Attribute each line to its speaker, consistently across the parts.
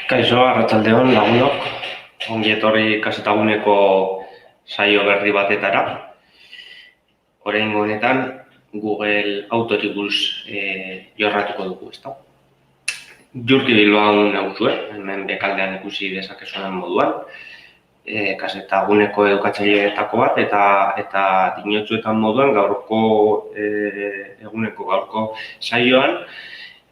Speaker 1: Kaixo, arratsaldeon lagunok, ongi etorri Kazetaguneko saio berri batetara. Oraingo honetan Google Autori buruz jorratuko dugu, ezta? Jurki Bilbaon nauzue, hemen bekaldean ikusi dezakezuen moduan. Kazetaguneko edukatzaileetako bat eta dinotsuetan moduan gaurko gaurko saioan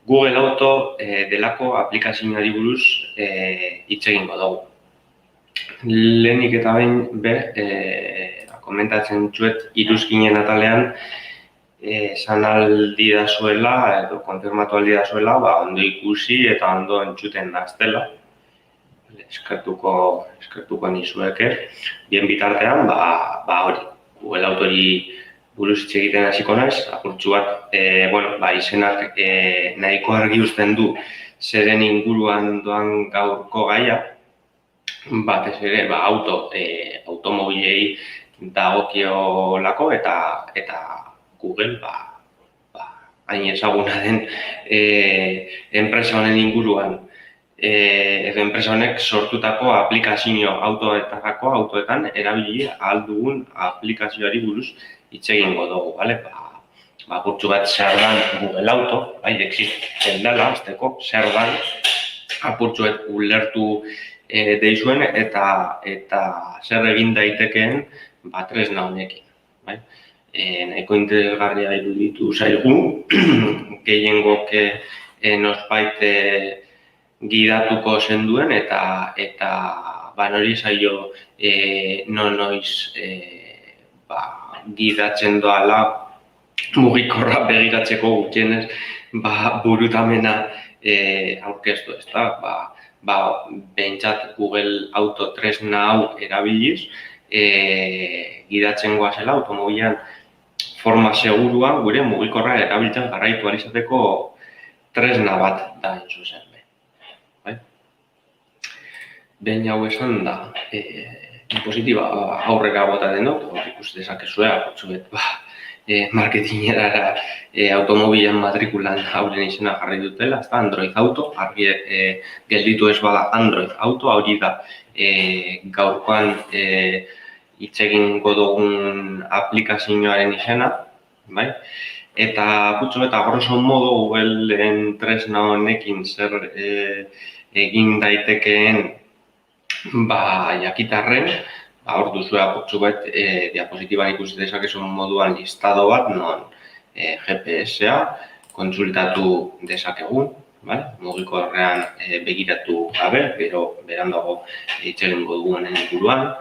Speaker 1: Google Auto delako aplikazioari buruz hitz egingo dugu. Lehenik eta behin komentatzen zuet iruzkinen atalean esan aldi da zuela edo konfirmatu aldi da zuela ondo ikusi eta ondo entzuten da estela. Eskertuko nizueke. Bien bitartean, hori, Google Autori buruz hitz egiten hasiko naiz, apurtxu bat, izenak nahiko argi uzten du zeren inguruan doan gaurko gaia, batez ere, automobilei dagokiolako eta Google, hain ezaguna den enpresa honen inguruan, edo enpresa honek sortutako aplikazio autoetan erabili ahal dugun aplikazioari buruz hitz egingo dugu, bale? Apurtxu bat zer dan Google Auto, existitzen dela, azteko, zer dan apurtxu bat ulertu deizuen eta zer egin daitekeen tresna honekin. Nahiko interesgarria iruditu zaigu, gehiengok nospait gidatuko zenduen eta nori zaio noiz gidatzen doala mugikorra begiratzeko gutxienez burutamena aurkeztu, ezta? Behintzat Google Auto tresna hau erabiliz gidatzen goazela automobilan forma seguruan gure mugikorra erabiltzen jarraitu ahal izateko tresna bat da hain zuzen. Behin hau esan da, positiba aurrera bota denok, ikus dezakezue, apurtzuet, marketingerara automobilen matrikulan hauren izena jarri dutela, ez da Android Auto, argi gelditu ez bada Android Auto, hori da gaurkoan hitz egingo dugun aplikazioaren izena, eta apurtzuet, grosso modo Googleen tresna honekin zer egin daitekeen jakitarren, hor duzue apurtzu bat diapositiban ikusi dezakezun moduan listado bat, non GPS-a kontsultatu dezakegun, mugikorrean begiratu gabe, gero berandago hitz egingo dugun inguruan,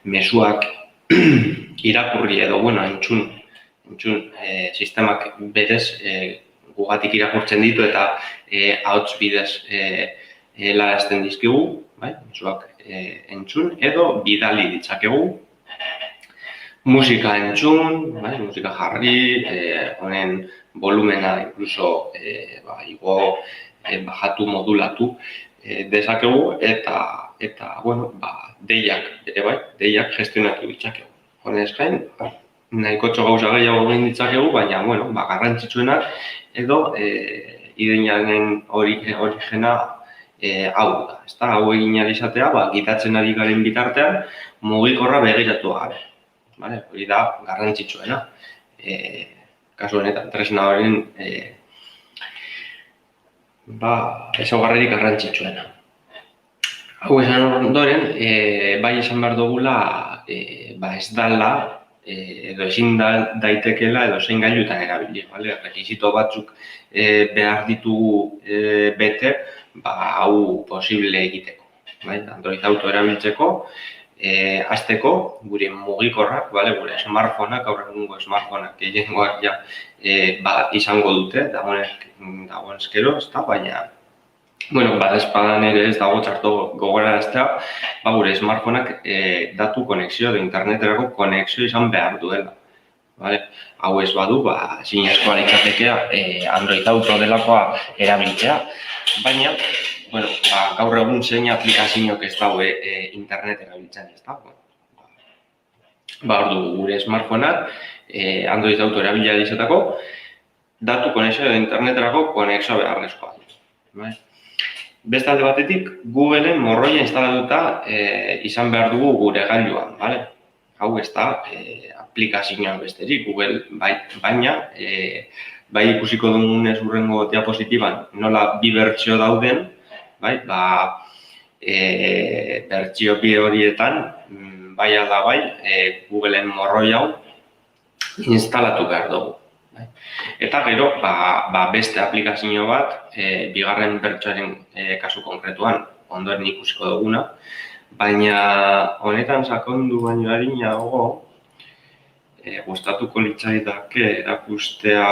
Speaker 1: mezuak irakurri edo, entzun sistemak berez gugatik irakurtzen ditu eta ahots bidez helarazten dizkigu, mezuak entzun edo bidali ditzakegu. Musika entzun, musika jarri, honen volumena inkluso igo, bajatu, modulatu dezakegu eta deiak gestionatu ditzakegu. Honez gain, nahikotxo gauza gehiago egin ditzakegu, baina garrantzitsuenak edo ideianen origena hau da. Hau egin ahal izatea, gidatzen ari garen bitartean, mugikorra begiratu gabe. Hori da garrantzitsuena. Kasu honetan, tresna horren ezaugarririk garrantzitsuena. Hau esan ondoren, bai esan behar dugula, ez dala, edo ezin daitekeela edo zein gailutan erabili. Rekizito batzuk behar ditugu bete, hau posible egiteko. Android Auto erabiltzeko, hasteko gure mugikorrak, gure smartphoneak, gaur egungo smartphoneak gehiengoak izango dute, dagoenezkero, baina badezpadan ere ez dago txarto gogoraraztea, gure smartphoneak datu konexio edo interneterako konexio izan behar duela. Hau ez badu, zinezkoa litzateke Android Auto delakoa erabiltzea, baina gaur egun zein aplikazioak ez dago internet erabiltzen ez da. Ordu gure smartphoneak Android Auto erabilia izateko datu konexio edo interneterako konexioa beharrezkoa. Beste alde batetik, Googleen morroia instalatuta izan behar dugu gure gailuan, bale? Hau ez da aplikazioa besterik, Google baina bai ikusiko dugunez hurrengo diapositiban nola bi bertsio dauden, bai, bertsio bi horietan, bai ala bai, Googleen morroi hau instalatu behar dugu. Eta gero, beste aplikazio bat, bigarren bertsoaren kasu konkretuan, ondoren ikusiko duguna, baina honetan sakondu baino arinago, gustatuko litzaidake erakustea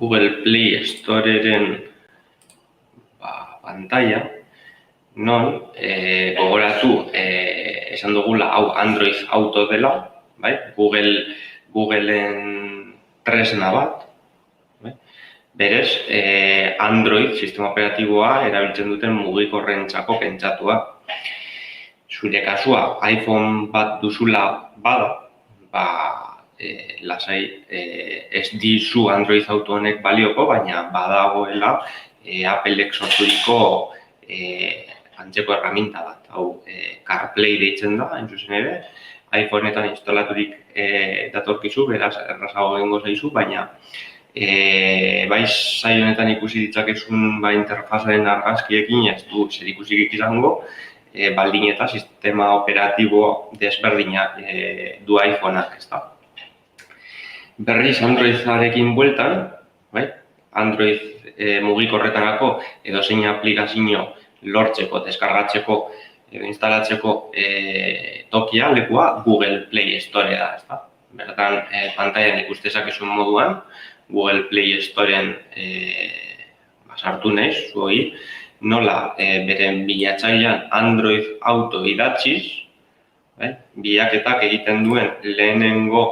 Speaker 1: Google Play Storeren pantalla, non gogoratu esan dugula hau Android Auto dela, bai? Googleen tresna bat, bai? Berez, Android sistema operatiboa erabiltzen duten mugikorrentzako pentsatua. Zure kasua iPhone bat duzula bada, lasai ez dizu Android Auto honek balioko, baina badagoela Applek sorturiko antzeko erraminta bat. Hau CarPlay deitzen da, hain zuzen ere, iPhoneetan instalaturik datorkizu, beraz errazago egingo zaizu, baina bai saio honetan ikusi ditzakezun interfazaren argazkiekin ez du zerikusirik izango, baldin eta sistema operatibo desberdinak du iPhoneak, ez da. Berriz Androidarekin bueltan, bai? Android mugikorretarako edozein aplikazio lortzeko, deskargatzeko edo instalatzeko tokia, lekua Google Play Store da, ez da. Bertan, pantailan ikustezakezun moduan, Google Play Storeen sartu naiz, zuoi, nola beren bilatzailean Android Auto idatziz, bilaketak egiten duen lehenengo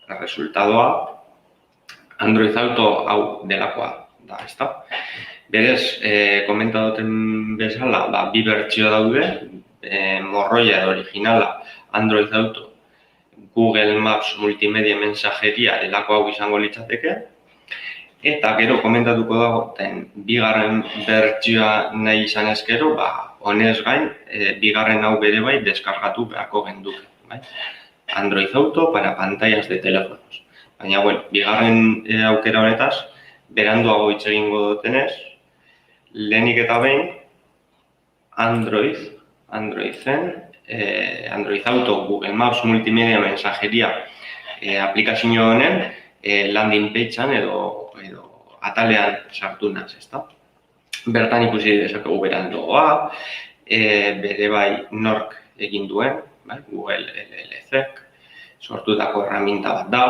Speaker 1: resultadoa Android Auto hau delakoa da, ezta? Berez, komenta duten bezala, bi bertsio daude, morroia edo originala Android Auto Google Maps multimedia mensajeria delako hau izango litzateke, eta gero komentatuko dagoen bigarren bertsioa nahi izan ezkero, honez gain, bigarren hau bere bai deskargatu beharko genduke. Android Auto para pantallas de teléfonos. Baina, bigarren aukera honetaz, beranduago hitz egingo dutenez, lehenik eta behin, Android Auto Google Maps multimedia mensajeria aplikazio honen landing pagean edo atalean sartu naz, ezta? Bertan ikusi dezakegu beranduagoa, bere bai nork egin duen, Google LLC-ek sortutako erraminta bat da.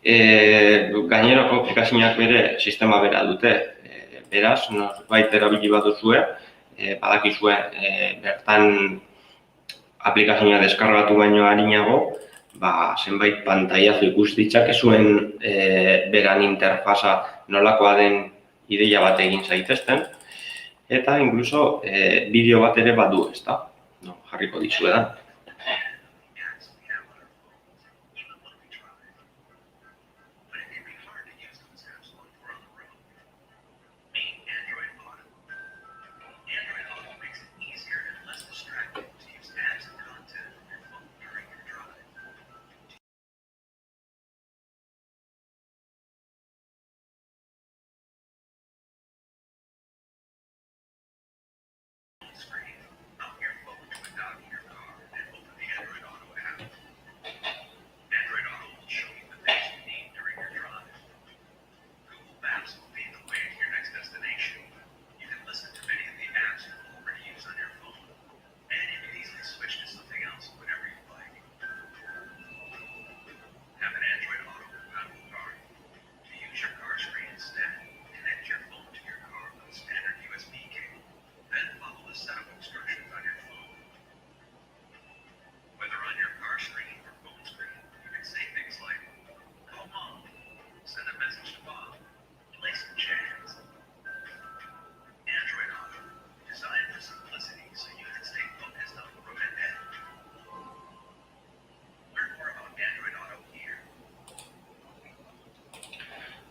Speaker 1: Gainerako aplikazioak bere sistema bera dute, beraz, norbait erabili baduzue, badakizue bertan aplikazioa deskargatu baino arinago, zenbait pantailazo ikus ditzakezuen beran interfaza nolakoa den ideia bat egin zaitezten, eta inkluso bideo bat ere badu, ezta? Jarriko dizuedan.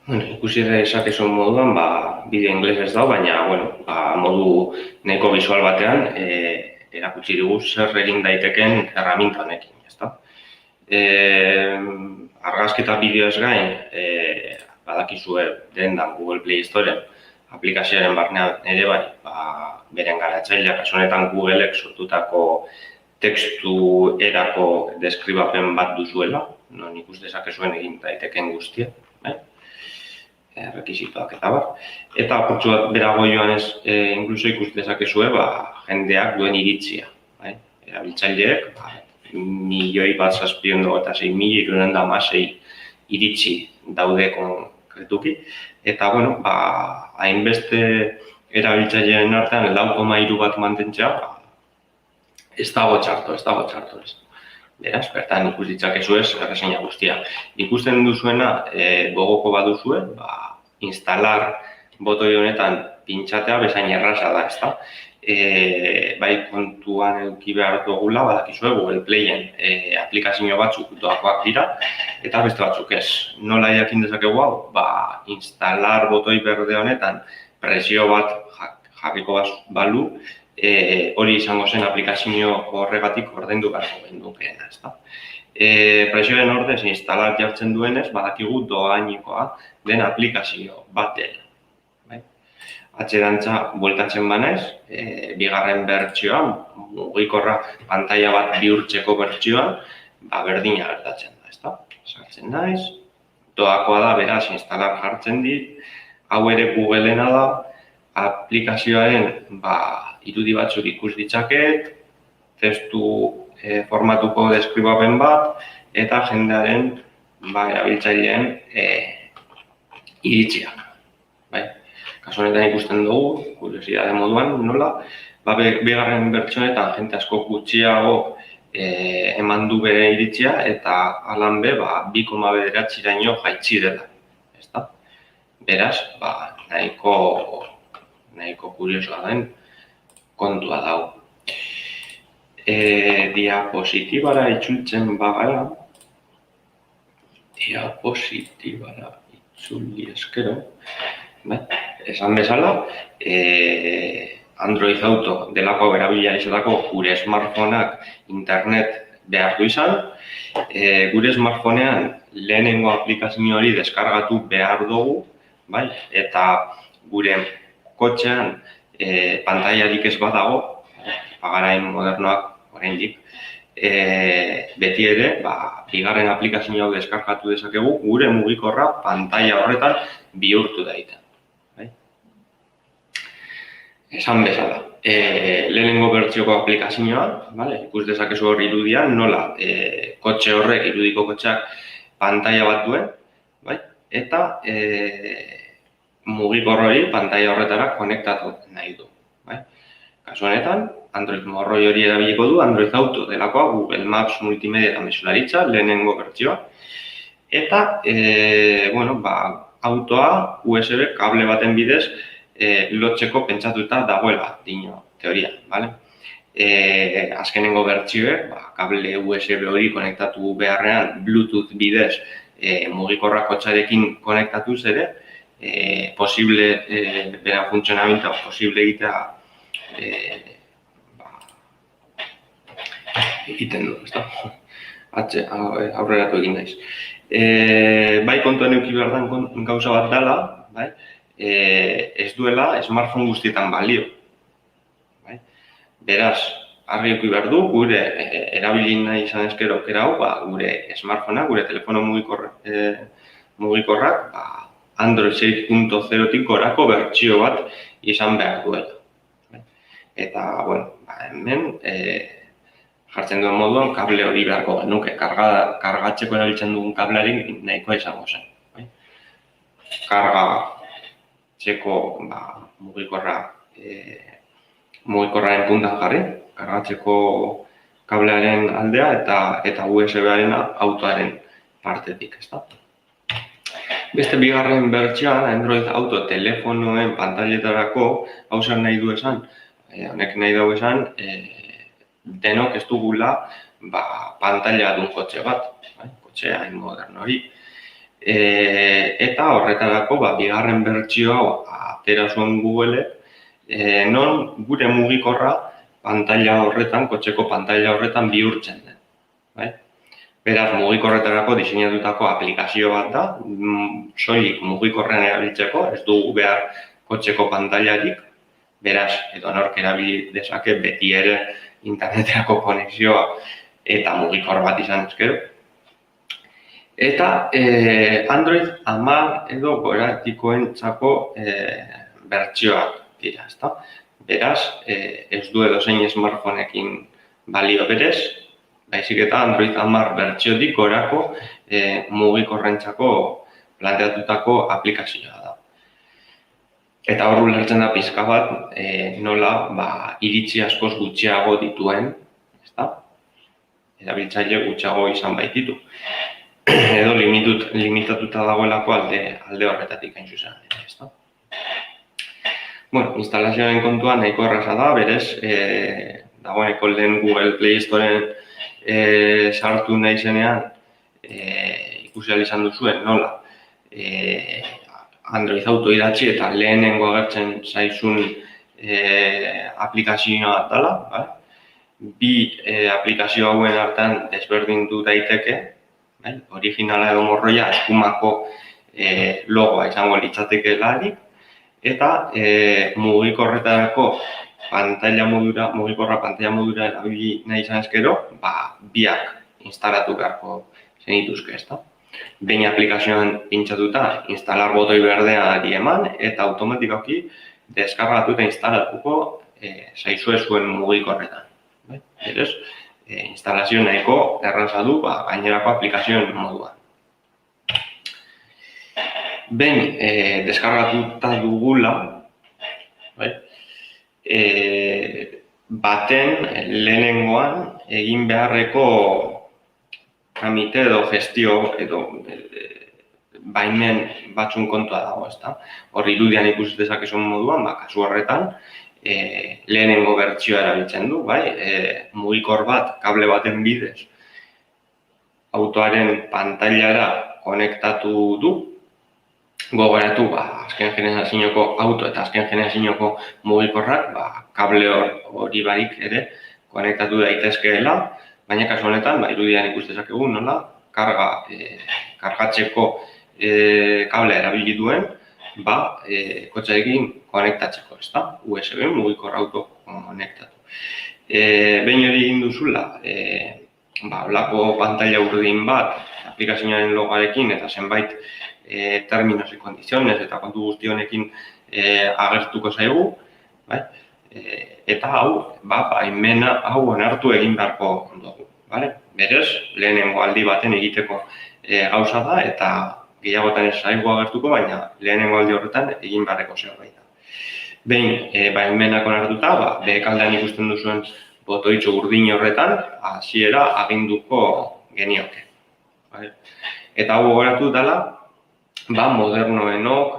Speaker 1: Ikusi dezakezun moduan, bideo ingelesez dago, baina, modu nahiko bisual batean erakutsi digu zer egin daiteken erraminta honekin, ezta? Argazki eta bideoez gain, badakizue dendan Google Play Storeen aplikazioaren barnean ere bai, beren garatzaileak, kasu honetan Googleek sortutako testu erako deskribapen bat duzuela, non ikus dezakezuen egin daiteken guztia, bai? Rekisitoak eta bar. Eta apurtxo bat berago joanez, inkluso ikus dezakezue, jendeak duen iritzia. Erabiltzaileek, 1.706.616 iritzi daude konkretuki. Eta, hainbeste erabiltzaileen artean 4,3 bat mantentzea, ez dago txarto. Beraz, bertan ikus ditzakezu ez, erreseina guztia. Ikusten duzuena, gogoko baduzue, instalar botoi honetan pintxatea bezain erraza da, ezta? Bai kontuan eduki behar dugula, badakizue Google Playen aplikazio batzuk doakoak dira, eta beste batzuk ez. Nola jakin dezakegu hau? Instalar botoi berde honetan presio bat jarriko balu, hori izango zen aplikazio horregatik ordaindu beharko genukeena, ezta? Presioen ordez instalar jartzen duenez, badakigu dohainikoa den aplikazio bat dela. Atzerantza bueltatzen banaiz, bigarren bertsioan, mugikorra pantaila bat bihurtzeko bertsioan, berdina gertatzen da, ezta? Sartzen naiz, doakoa da, beraz, instalar jartzen dit, hau ere Googleena da, aplikazioaren irudi batzuk ikus ditzaket, testu formatuko deskribapen bat, eta jendearen erabiltzaileen iritziak. Kasu honetan ikusten dugu, kuriosidade moduan, nola, bigarren bertsionetan jente asko gutxiago eman du bere iritzia, eta alan be, 2,9raino jaitsi dela. Beraz, nahiko kuriosoa den kontua dago. Diapositibara itzultzen bagara, diapositibara itzuli eskero, esan bezala, Android Auto delako erabilia izateko gure smartphoneak internet behar du izan, gure smartphonean lehenengo aplikazio hori deskargatu behar dugu, eta gure kotxean pantailarik ez badago, pagarain modernoak oraindik, beti ere, bigarren aplikazio hau deskargatu dezakegu, gure mugikorra pantaila horretan bihurtu daita. Esan bezala, lehenengo bertsioko aplikazioa, ikus dezakezu hor irudian, nola kotxe horrek, irudiko kotxeak pantaila bat duen, eta mugikor hori pantaila horretara konektatu nahi du. Kasu honetan, Android morroi hori erabiliko du, Android Auto delakoa, Google Maps multimedia eta mesularitza, lehenengo bertsioa. Eta, autoa USB kable baten bidez lotzeko pentsatuta dagoela, dino, teoria, azkenengo bertsioek, kable USB hori konektatu beharrean Bluetooth bidez mugikorra kotxarekin konektatuz ere, posible bera funtzionamenta, posible egitea egiten du, ezta? Aurreratu egin naiz. Bai kontuan eduki behar den gauza bat dela, ez duela smartphone guztietan balio. Beraz, argi eduki behar du, gure erabili nahi izan ezkero aukera hau, gure smartphonea, gure telefono mugikorrak, Android 6.0-tik gorako bertsio bat izan behar duela. Eta, hemen, jartzen duen moduan, kable hori beharko genuke, kargatzeko erabiltzen dugun kableari nahikoa izango zen. Kargatzeko mugikorraren puntan jarri, kargatzeko kablearen aldea eta USB-aren autoaren partetik, ezta? Beste bigarren bertsioan, Android Auto telefonoen pantailetarako hau zer nahi du esan, honek nahi dugu esan, denok ez dugula pantaila duen kotxe bat, kotxe hain moderno hori. Eta horretarako bigarren bertsio hau atera zuen Google, non gure mugikorra pantaila horretan, kotxeko pantaila horretan bihurtzen den. Bai? Beraz, mugikorretarako diseinatutako aplikazio bat da, soilik mugikorrean erabiltzeko, ez dugu behar kotxeko pantailarik, beraz, edonork erabili dezake beti ere interneterako konexioa eta mugikor bat izan ezkero. Eta Android 10 edo goratikoentzako bertsioak dira, ezta? Beraz, ez du edozein smartphoneekin balio berez, baizik eta Android 10 bertsiotik gorako mugikorrentzako planteatutako aplikazioa da. Eta hor ulertzen da pizka bat nola iritzi askoz gutxiago dituen, ezta? Erabiltzaile gutxiago izan baititu. Edo limitatuta dagoelako alde horretatik hain zuzen, ezta? Bueno, instalazioaren kontua nahiko erraza da, berez, dagoeneko lehen Google Play Storeen sartu nahi zenean ikusi ahal izan duzuen nola Android Auto idatzi eta lehenengo agertzen zaizun aplikazioa dela. Bi aplikazio hauen artean desberdindu daiteke, originala edo morroia eskumako logoa izango litzatekeelarik, eta mugikorretarako mugikorra pantaila modura erabili nahi izan ezkero, biak instalatu beharko zenituzke, ezta? Behin aplikazioan pintsatuta, instalar botoi berdeari eman, eta automatikoki deskargatu eta instalatuko zaizue zuen mugikorretan. Berez, instalazio nahiko erraza du gainerako aplikazioen moduan. Behin deskargatuta dugula, baten lehenengoan egin beharreko tramite edo gestio edo baimen batzun kontua dago, ezta? Hor irudian ikusi dezakezun moduan, kasu horretan, lehenengo bertsioa erabiltzen du, mugikor bat kable baten bidez autoaren pantailara konektatu du. Gogoratu, azken generazioko auto eta azken generazioko mugikorrak kable hori barik ere konektatu daitezkeela, baina kasu honetan irudian ikusi dezakegu nola kargatzeko kablea erabili duen kotxeekin konektatzeko, ezta? USB mugikor auto konektatu. Behin hori egin duzula, holako pantaila urdin bat aplikazioaren logoarekin eta zenbait terminos y condiciones eta kontu guzti honekin agertuko zaigu, eta hau, baimena hau onartu egin beharko dugu. Berez, lehenengo aldi baten egiteko gauza da eta gehiagotan ez zaigu agertuko, baina lehenengo aldi horretan egin beharreko zerbait da. Behin, baimenak onartuta, behekaldean ikusten duzuen botoitxo urdin horretan, hasiera aginduko genioke. Eta hau gogoratu dela, modernoenok,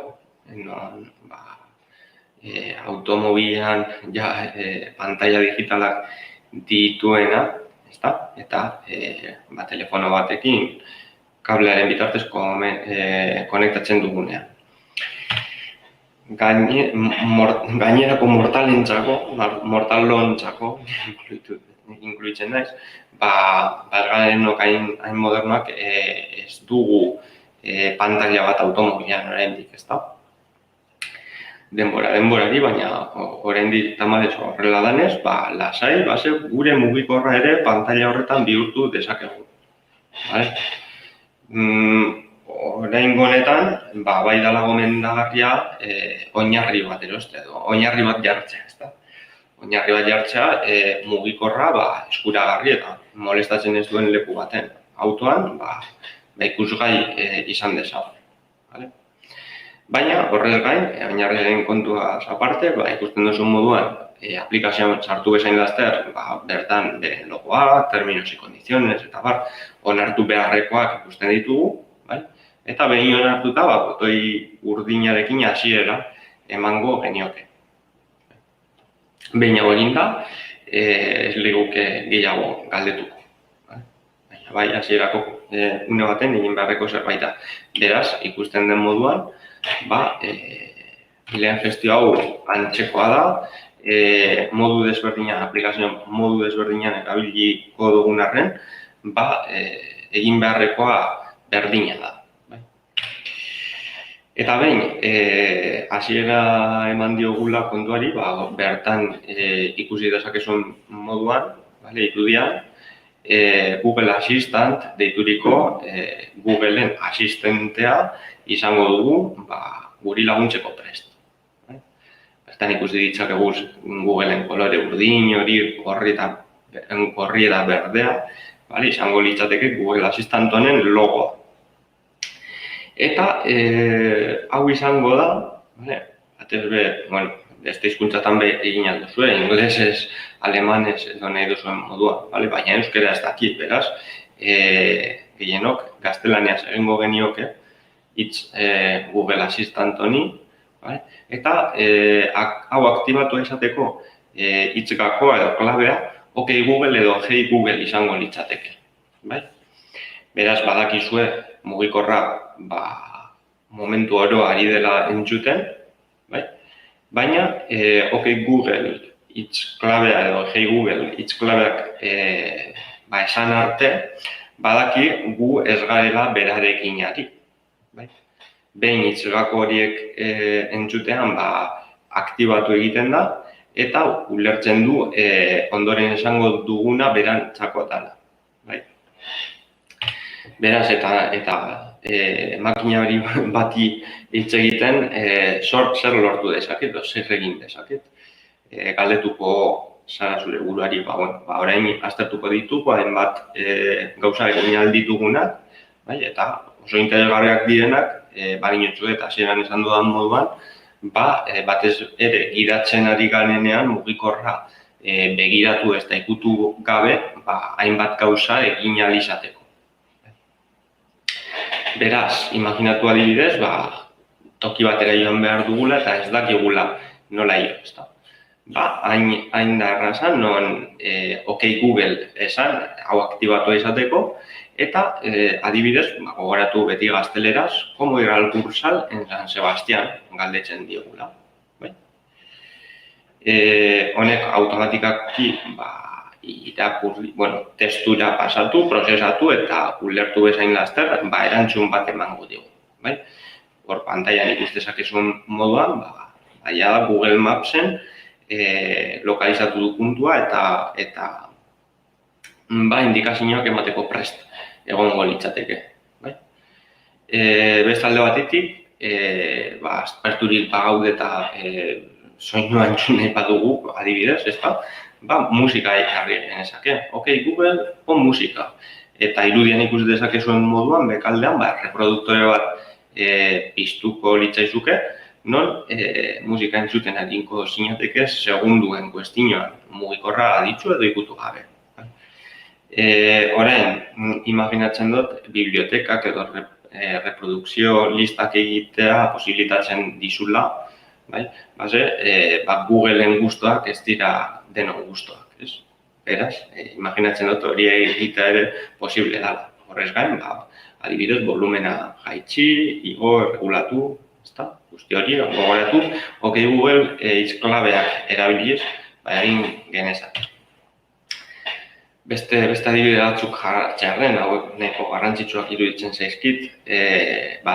Speaker 1: automobilean pantalla digitalak dituena, eta telefono batekin kablearen bitartez konektatzen dugunean. Gainerako mortalontzako, inkluitzen naiz, bergarenok hain modernoak ez dugu pantalla bat automobilean oraindik, ezta? Denborari, baina oraindik tamalez horrela danez, lasai, gure mugikorra ere pantalla horretan bihurtu dezakegu. Oraingo honetan, bai dela gomendagarria oinarri bat erostea edo oinarri bat jartzea, ezta? Oinarri bat jartzea mugikorra eskuragarri eta molestatzen ez duen leku baten. Autoan, ikusgai izan dezagun. Baina, horrez gain, oinarriaren kontua aparte, ikusten duzun moduan, aplikazioan sartu bezain laster, bertan bere logoa, terminos y condiciones, eta onartu beharrekoak ikusten ditugu, eta behin onartuta, botoi urdinarekin hasiera emango genioke. Behin hau eginda, ez liguke gehiago galdetuko. bai, hasierako une baten egin beharreko zerbait da. Beraz, ikusten den moduan, bilen gestio hau antzekoa da, modu desberdinan, aplikazio modu desberdinan erabiliko dugun arren, egin beharrekoa berdina da. Eta behin, hasiera eman diogula kontuari, bertan ikusi dezakezun moduan, irudian, Google Assistant deituriko Googleen asistentea izango dugu guri laguntzeko prest. Bertan ikusi ditzakegu Googleen kolore urdin, hori, gorri eta berdea, izango litzateke Google Assistant honen logoa. Eta hau izango da, beste hizkuntzatan egin alduzue, ingelesez, alemanez edo nahi duzuen moduan, baina euskera ez dakit, beraz, gehienok gaztelaniaz egingo genioke hitz Google Assistant honi, eta hau aktibatu izateko hitz gakoa edo klabea, OK Google edo Hey Google izango litzateke. Beraz, badakizue mugikorra momentu oro ari dela entzuten, baina OK Google hitz klabea edo Hey Google hitz klabeak esan arte, badaki gu ez garela berarekin ari. Behin hitz gako horiek entzutean aktibatu egiten da, eta ulertzen du ondoren esango duguna berantzako dela. Beraz, eta makina hori bati hitz egiten zer lortu dezaket, zer egin dezaket. Galdetuko zara zure buruari, orain aztertuko ditugu, hainbat gauza egin alditugunak, eta oso interesgarriak direnak, baginotzu eta hasieran esan dudan moduan, batez ere gidatzen ari garenean mugikorra begiratu ez da ikutu gabe, hainbat gauza egin ahal izateko. Beraz, imaginatu adibidez, toki batera joan behar dugula eta ez dakigula nola jo. Hain da errazan, non OK Google esan, hau aktibatu izateko, eta adibidez, gogoratu beti gazteleraz, como ir al Cursal en San Sebastián, galdetzen diogula. Honek automatikaki testura pasatu, prozesatu eta ulertu bezain laster, erantzun bat emango digu. Hor pantailan ikustezakezun moduan, Google Mapsen lokalizatu du puntua eta indikazioak emateko prest egongo litzateke. Bestalde batetik, asperturik bagaude eta soinua entzun nahi badugu, adibidez, musika jarri genezake. OK Google, pon musika. Eta irudian ikus dezakezuen moduan, bekaldean, reproduktore bat piztuko litzaizuke, non musika entzuten adinko zinateke segunduen kuestinoan, mugikorra aditzu edo ikutu gabe. Orain, imaginatzen dut, bibliotekak edo reprodukzio listak egitea posibilitatzen dizula, Googleen gustuak ez dira denon gustuak. Beraz, imaginatzen dut hori egitea ere posible dela. Horrez gain, adibidez, volumena jaitsi, igo, regulatu, guzti hori, gogoratu, OK Google hitz klabeak erabiliz, egin genezak. Beste adibide batzuk jartzearen, hauek nahiko garrantzitsuak iruditzen zaizkit,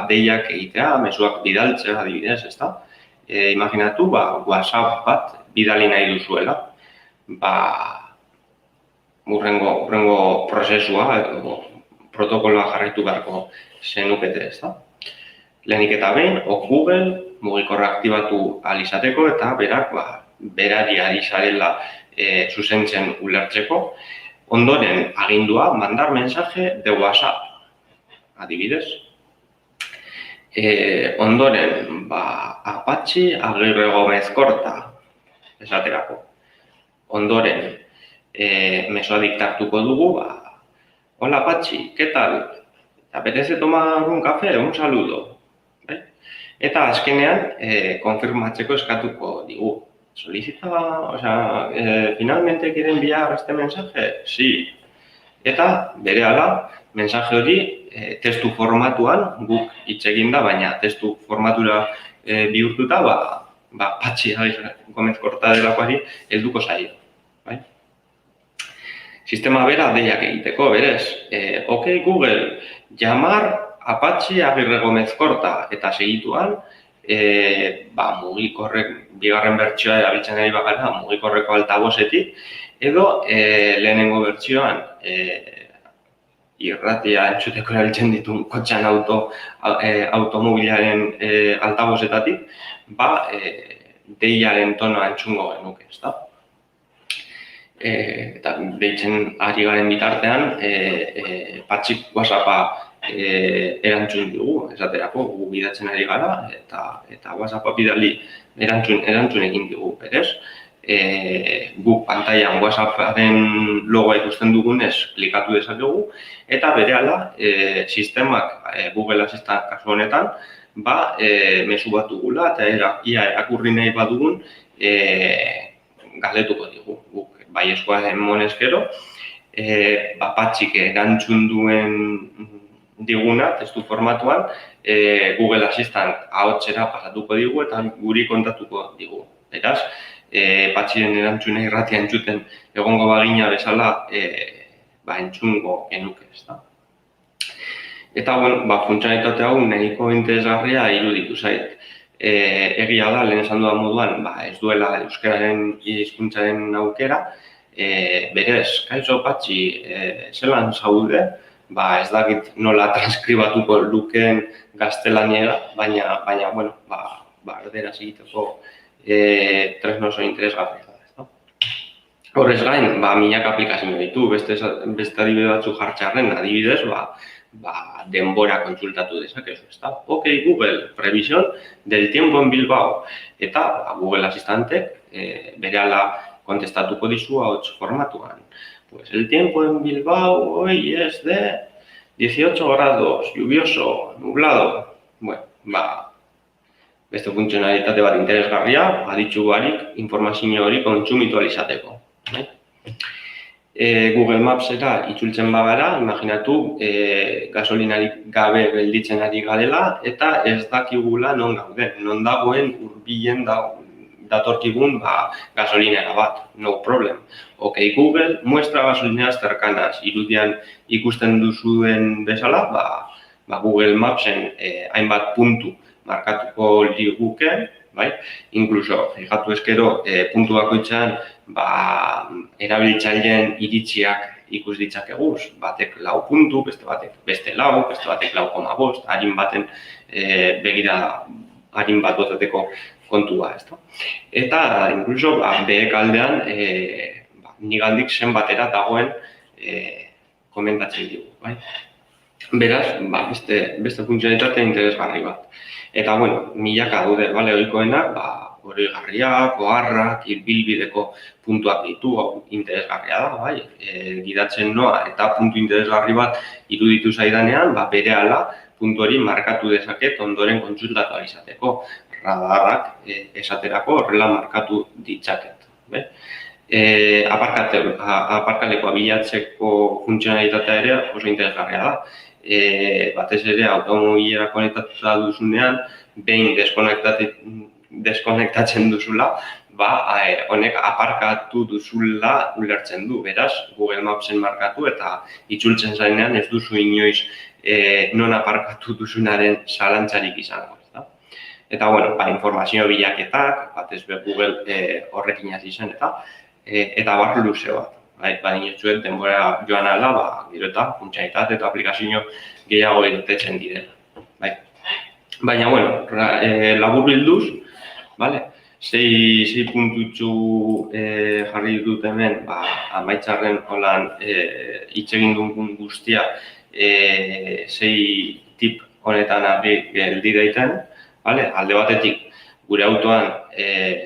Speaker 1: deiak egitea, mezuak bidaltzea adibidez, imaginatu, WhatsApp bat bidali nahi duzuela, hurrengo prozesua edo protokoloa jarraitu beharko zenukete, Lehenik eta behin, OK Google mugikorra aktibatu ahal izateko eta berak berari ari zarela zuzentzen ulertzeko, ondoren agindua mandar mensaje de WhatsApp, adibidez. Ondoren, Apache Agirre Gomez Korta, esaterako. Ondoren, mesoa diktartuko dugu, hola Apache, ¿qué tal? ¿Te apetece tomar un café? Un saludo. Eta azkenean, konfirmatzeko eskatuko digu. Finalmente quiere enviar este mensaje? Sí. Eta berehala, mensaje hori testu formatuan guk hitz egin da, baina testu formatura bihurtuta, patxi gomezkorta delakoari helduko zaio. Bai? Sistema bera deiak egiteko, berez. Ok, Google, llamar a Patxi Agirre Gomez Korta eta segituan, mugikorrek bigarren bertsioa erabiltzen ari bagara mugikorreko altabozetik, edo lehenengo bertsioan irratia entzuteko erabiltzen ditun kotxean automobilaren altabozetatik, deiaren tonoa entzungo genuke, ezta? Eta deitzen ari garen bitartean, Patxik WhatsAppa erantzun dugu, esaterako, gu bidatzen ari gara, eta WhatsAppa bidali erantzun egin dugu, berez. Guk pantailan WhatsApparen logoa ikusten dugunez klikatu dezakegu, eta berehala sistemak Google Assistant kasu honetan, mezu bat dugula, eta ia erakurri nahi badugun galdetuko digu. Guk baiezkoa emonez gero, Patxik erantzun duen diguna, testu formatuan, Google Assistant ahotsera pasatuko digu eta guri kontatuko digu. Beraz, Patxiren erantzuna irratia entzuten egongo bagina bezala entzungo genuke, ezta. Eta, funtzionalitate hau nahiko interesgarria iruditu zait. Egia da, lehen esan dudan moduan, ez duela euskararen hizkuntzaren aukera, berez, kaixo Patxi, zelan zaude, ez dakit nola transkribatuko lukeen gaztelaniera, baina, erderaz egiteko tresno oso interesgarria da. Horrez gain, milaka aplikazio ditu, beste adibide batzuk jartzearren, adibidez, denbora kontsultatu dezakezu, ezta? Ok, Google, previsión del tiempo en Bilbao. Eta Google Asistantek berehala kontestatuko dizu ahots formatuan. Pues el tiempo en Bilbao hoy es de 18 grados, lluvioso, nublado. Bueno, beste funtzionalitate bat interesgarria, aditzu barik, informazio hori kontsumitu alizateko. Google Mapsera itzultzen bagara, imaginatu gasolinarik gabe gelditzen ari garela eta ez dakigula non gauden, non dagoen hurbilen datorkigun gasolinera bat, no problem. Ok, Google, muestra gasolineras cercanas, irudian ikusten duzuen bezala, Google Mapsen hainbat puntu markatuko liguke, inkluso, fijatu eskero, puntu bakoitzean, erabiltzaileen iritziak ikus ditzakeguz, batek 4 puntu, beste batek beste 4, beste batek 4,5, harin baten begira harin bat botateko kontua, ezta. Eta, inkluso, behek aldean, nigandik zenbatera dagoen komentatzen dugu, Beraz, beste funtzionalitate interesgarri bat. Eta, milaka daude, ohikoenak, oroigarriak, oharrak, ibilbideko puntuak ditu, interesgarria da, gidatzen noa eta puntu interesgarri bat iruditu zaidanean, berehala puntu hori markatu dezaket ondoren kontsultatu izateko. Radarrak esaterako horrela markatu ditzaket. Aparkalekoa bilatzeko funtzionalitatea ere oso interesgarria da. Batez ere automobilera konektatuta duzunean, behin deskonektatzen duzula, honek aparkatu duzula ulertzen du. Beraz, Google Mapsen markatu eta itzultzen zainean ez duzu inoiz non aparkatu duzunaren zalantzarik izango. Eta, informazio bilaketak, batez be Google horrekin hasi zen eta bar luze bat. Inotxuet denbora joan ala, gero eta funtzionalitate eta aplikazio gehiago irtetzen direla. Baina, labur bilduz, sei puntutxu jarri dut hemen, amaitzarren holan hitz egin dugun guztia, sei tip honetan argi geldi daiten, alde batetik, gure autoan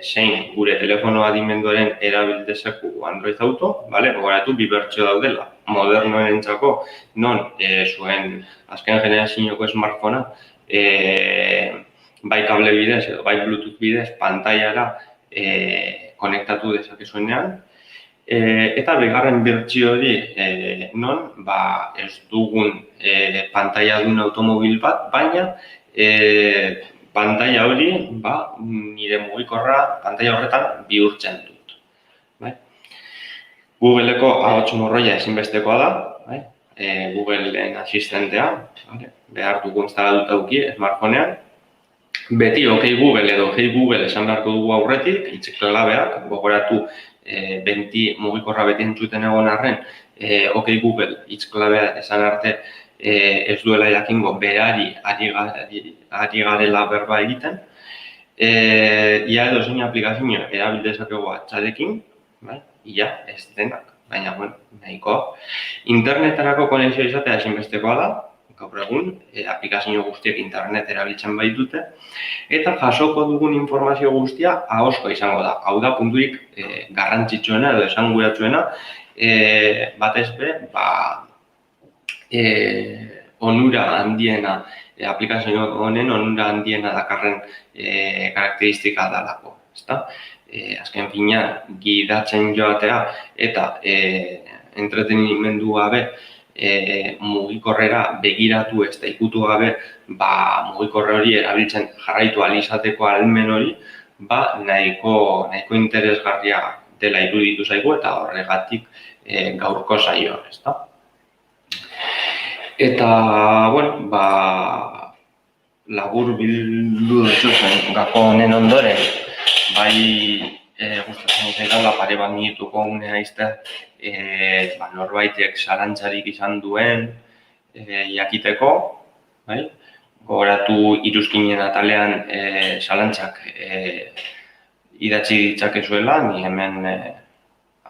Speaker 1: zein gure telefono adimenduaren erabildezaku Android Auto, gogoratu bi bertsio daudela, modernoenentzako non zuen azken generazioko smartphonea bai kable bidez edo bai Bluetooth bidez pantailara konektatu dezakezuenean, Eta bigarren bertsio hori non ez dugun pantailladun automobil bat, baina pantaila hori nire mugikorra pantaila horretan bihurtzen dut. Googleko ahots morroia ezinbestekoa da, Googleen asistentea, behar dugu instalatuta eduki smartphonean. Beti OK Google edo Hey Google esan beharko dugu aurretik, hitz klabeak, gogoratu benti mugikorra beti entzuten egon arren, OK Google hitz klabea esan arte ez duela jakingo berari ari garela berba egiten. Ia edo zein aplikazioa erabil dezakegu WhatsAppekin, ia ez denak, baina nahikoa. Internetarako konexioa izatea ezinbestekoa da, gaur egun, aplikazio guztiek internet erabiltzen baitute, eta jasoko dugun informazio guztia ahozkoa izango da. Hau da punturik garrantzitsuena edo esanguratsuena, batez be, onura handiena, aplikazio honen onura handiena dakarren karakteristika dalako. Azken finean, gidatzen joatea eta entretenimendu gabe mugikorrera begiratu ez da ikutu gabe mugikorre hori erabiltzen jarraitu ahal izateko ahalmen hori nahiko interesgarria dela iruditu zaigu eta horregatik gaurko saioa, ezta? Eta, labur bildu dutxuzen gako honen ondoren, gustatzen zaidala pare bat minutuko unea izte norbaitek zalantzarik izan duen jakiteko, gogoratu iruzkinen atalean zalantzak idatzi ditzakezuela, ni hemen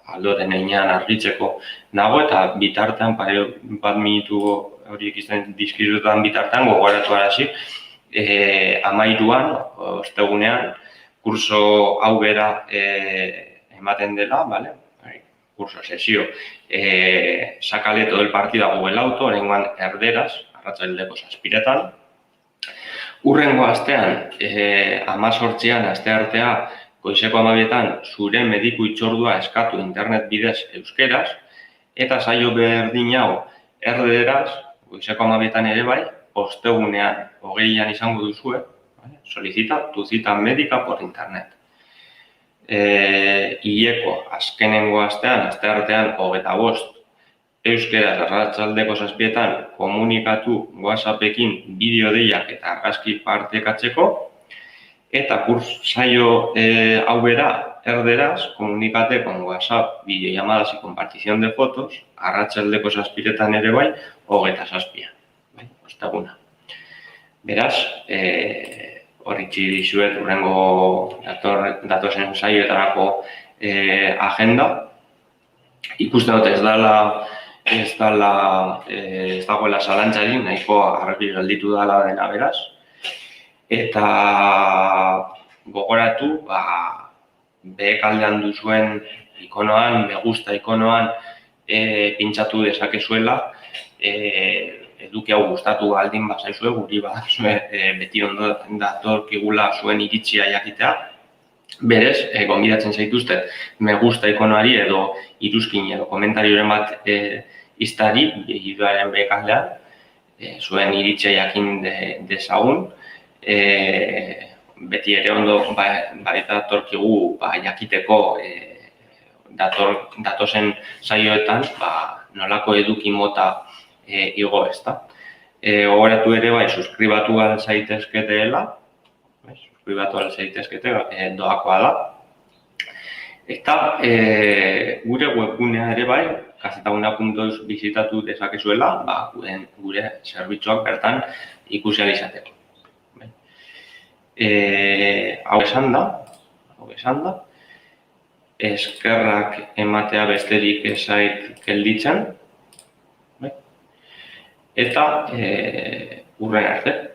Speaker 1: aldoren einean argitzeko nago eta bitartean pare bat minutu horiek izan dizkizuetan bitartean gogoratu arazi 13an, ostegunean, kurso hau bera ematen dela, kurso sesio, sakale todo el partida Google Auto, orengoan erderaz, arratsaldeko 7:00. Hurrengo astean, 18an, asteartea, goizeko 12:00 zure mediku hitzordua eskatu internet bidez euskeraz, eta saio berdin hau erderaz, goizeko 12:00 ere bai, ostegunean 20an izango duzue, solicita tu cita médica por internet. Hileko azkenengo astean, asteartean 25, euskeraz arratsaldeko 7:00 komunikatu WhatsAppekin bideo deiak eta argazki partekatzeko, eta saio hau bera erderaz, komunikate con WhatsApp, videollamadas y compartición de fotos, arratsaldeko 7:00 ere bai, 27. Osteguna. Beraz, horritzi dizuet hurrengo datozen saioetarako agenda. Ikusten dut ez dagoela zalantzarik, nahiko argi gelditu dela dena beraz. Eta gogoratu, behekaldean duzuen ikonoan, me gusta ikonoan pintxatu dezakezuela, eduki hau gustatu baldin bazaizue, guri beti ondo datorkigula zuen iritzia jakitea. Berez, gonbidatzen zaituzte, me gusta ikonoari edo iruzkin edo komentarioren bat iztari, bideoaren behekaldean, zuen iritzia jakin dezagun. Beti ere ondo datorkigu jakiteko datozen saioetan nolako eduki mota igo ezta. Gogoratu ere bai, suskribatu ahal zaitezketeela, doakoa da. Eta gure webgunea ere bai, kazetaguna.eus bizitatu dezakezuela, gure zerbitzuak bertan ikusi ahal izateko. Hau esan da, eskerrak ematea besterik ez zait gelditzen, eta hurren arte.